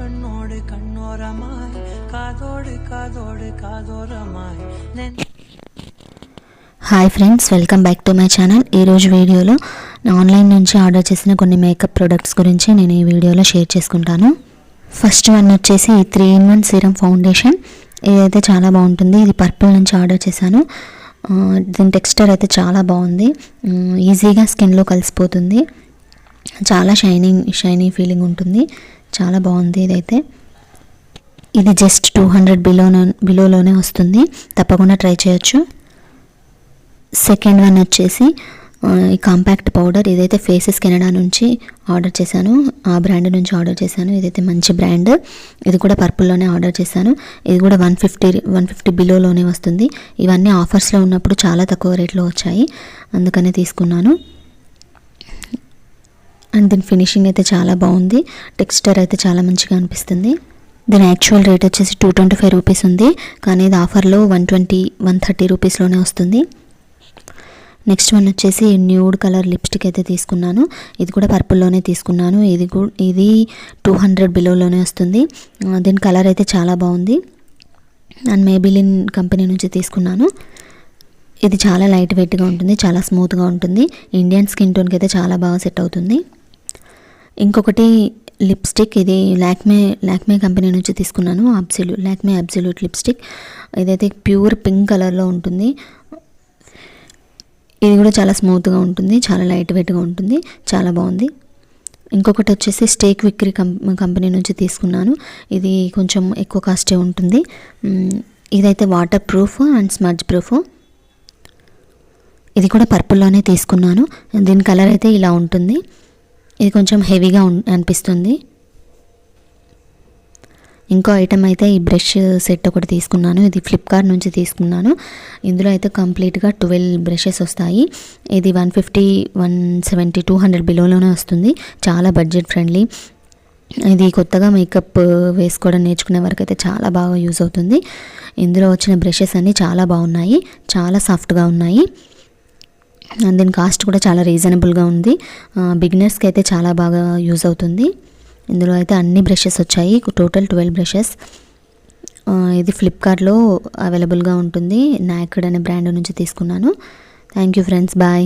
കണ്ണോട് കണ്ണോരമായി കാതോട് കാതോട് കാതോരമായി. Hi friends, welcome back to my channel. ఈరోజు వీడియోలో ఆన్లైన్ నుంచి ఆర్డర్ చేసిన కొన్ని మేకప్ ప్రొడక్ట్స్ గురించి నేను ఈ వీడియోలో షేర్ చేసుకుంటాను. ఫస్ట్ వన్ వచ్చేసి 3-in-1 సీరం ఫౌండేషన్. ఇదైతే చాలా బాగుంటుంది. ఇది పర్పుల్ నుంచి ఆర్డర్ చేశాను. దీని టెక్స్చర్ అయితే చాలా బాగుంది. ఈజీగా స్కిన్లో కలిసిపోతుంది. చాలా షైనీ ఫీలింగ్ ఉంటుంది. చాలా బాగుంది ఇదైతే. ఇది జస్ట్ 200 బిలోలోనే వస్తుంది. తప్పకుండా ట్రై చేయొచ్చు. సెకండ్ వన్ వచ్చేసి ఈ కాంపాక్ట్ పౌడర్. ఇదైతే ఫేసెస్ కెనడా నుంచి ఆర్డర్ చేశాను. ఆ బ్రాండ్ నుంచి ఆర్డర్ చేశాను. ఇదైతే మంచి బ్రాండ్. ఇది కూడా పర్పుల్లోనే ఆర్డర్ చేశాను. ఇది కూడా 150 బిలోలోనే వస్తుంది. ఇవన్నీ ఆఫర్స్లో ఉన్నప్పుడు చాలా తక్కువ రేట్లో వచ్చాయి, అందుకనే తీసుకున్నాను. అండ్ దీని ఫినిషింగ్ అయితే చాలా బాగుంది. టెక్స్చర్ అయితే చాలా మంచిగా అనిపిస్తుంది. దీని యాక్చువల్ రేట్ వచ్చేసి 225 రూపీస్ ఉంది, కానీ ఇది ఆఫర్లో 130 రూపీస్లోనే వస్తుంది. నెక్స్ట్ వన్ వచ్చేసి న్యూడ్ కలర్ లిప్స్టిక్ అయితే తీసుకున్నాను. ఇది కూడా పర్పుల్లోనే తీసుకున్నాను. ఇది 200 బిలోలోనే వస్తుంది. దీని కలర్ అయితే చాలా బాగుంది. అండ్ మేబిలిన్ కంపెనీ నుంచి తీసుకున్నాను. ఇది చాలా లైట్ వెయిట్గా ఉంటుంది, చాలా స్మూత్గా ఉంటుంది. ఇండియన్ స్కిన్ టోన్కి అయితే చాలా బాగా సెట్ అవుతుంది. ఇంకొకటి లిప్స్టిక్. ఇది లాక్మే కంపెనీ నుంచి తీసుకున్నాను. Lakme absolute lipstick. ఇదైతే ప్యూర్ పింక్ కలర్లో ఉంటుంది. ఇది కూడా చాలా స్మూత్గా ఉంటుంది, చాలా లైట్ వెయిట్గా ఉంటుంది, చాలా బాగుంది. ఇంకొకటి వచ్చేసి స్టేక్ విక్రీ కంపెనీ నుంచి తీసుకున్నాను. ఇది కొంచెం ఎక్కువ కాస్టే ఉంటుంది. ఇదైతే water proof and smudge proof. ఇది కూడా పర్పుల్లోనే తీసుకున్నాను. దీని కలర్ అయితే ఇలా ఉంటుంది. ఇది కొంచెం హెవీగా అనిపిస్తుంది. ఇంకో ఐటమ్ అయితే ఈ బ్రష్ సెట్ ఒకటి తీసుకున్నాను. ఇది ఫ్లిప్కార్ట్ నుంచి తీసుకున్నాను. ఇందులో అయితే కంప్లీట్గా 12 బ్రషెస్ వస్తాయి. ఇది 150, 170, 200 బిలోలోనే వస్తుంది. చాలా బడ్జెట్ ఫ్రెండ్లీ. ఇది కొత్తగా మేకప్ వేసుకోవడం నేర్చుకునే వరకు అయితే చాలా బాగా యూజ్ అవుతుంది. ఇందులో వచ్చిన బ్రషెస్ అన్నీ చాలా బాగున్నాయి, చాలా సాఫ్ట్గా ఉన్నాయి. దీని కాస్ట్ కూడా చాలా రీజనబుల్గా ఉంది. బిగినర్స్కి అయితే చాలా బాగా యూజ్ అవుతుంది. ఇందులో అయితే అన్ని బ్రషెస్ వచ్చాయి, టోటల్ 12 బ్రషెస్. ఇది ఫ్లిప్కార్ట్లో అవైలబుల్గా ఉంటుంది. నాక్డ్ అనే బ్రాండ్ నుంచి తీసుకున్నాను. Thank you friends, bye.